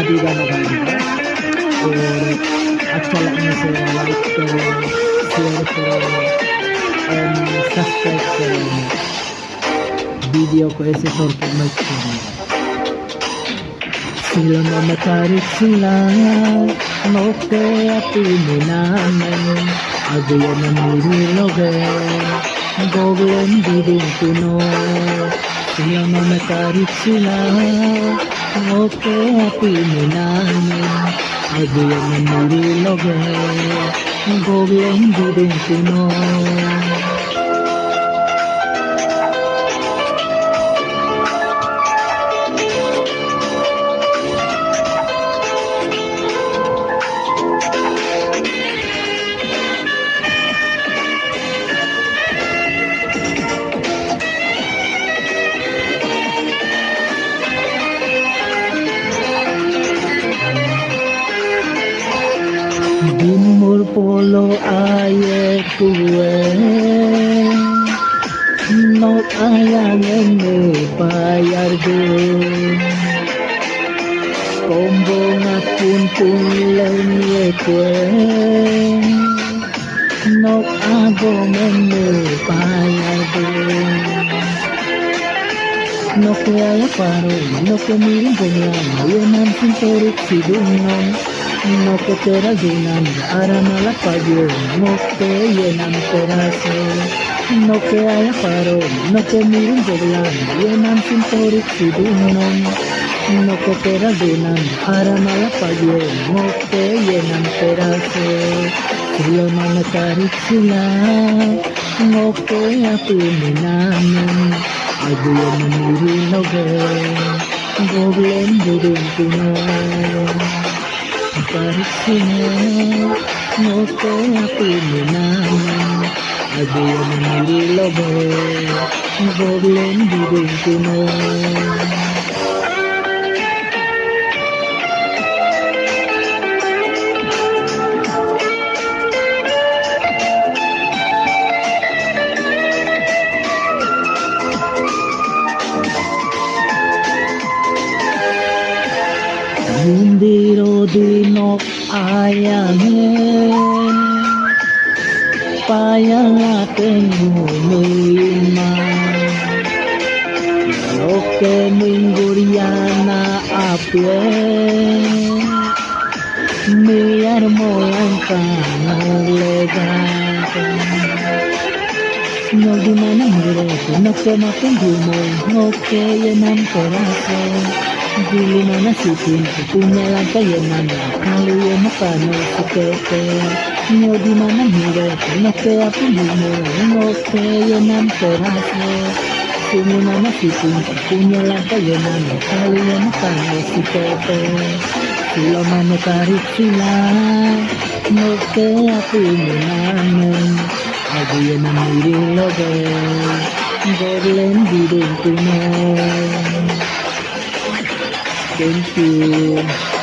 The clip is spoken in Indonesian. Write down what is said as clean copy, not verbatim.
दीवाना भाई और अच्छा लगने से लाइक करो, शेयर करो एंड सब्सक्राइब करो। वीडियो को ऐसे तौर पर मत करो। Sila na matarik sila Moke api minamen Agaya na nililoge Goglen diding puno Sila na matarik sila Moke api minamen Agaya na nililoge Goglen diding puno Dimur polo aye kue Not ayang ene bayar do Kombo ngapun pun lenye kue Not agom ene bayar do No que haya paro, no que miren con Yenan pintorik sidungan No que te ragunan, ahora mala payo, no que llenan terase. No que haya paro, no que miren doblan, llenan sin torik sidunon. No que te ragunan, ahora mala payo, no que llenan terase. Sila mana tarik sila, no que apiminamin, adu yang meniri noge, goblen budung puno. Tarik sila, no ke api minaman, ada yang nililobe, goblen diding puno. Hindiro dinok ayangin Payang ating humima Loke mingguriana apye Biar molang kanalegakan No dimana mereka, no ke makin gumoy No ke yenam terasa Dili mana sitin, punya langkah yang mana Kali yang makano sikete Nyo di mana hire, no ke api limo No ke yang nam terasa Punya mana sitin, punya langkah yang mana Kali yang makano sikete Sila mana tarik sila No ke api minamen Adu yang namiri loge Goblen diding puno Thank you.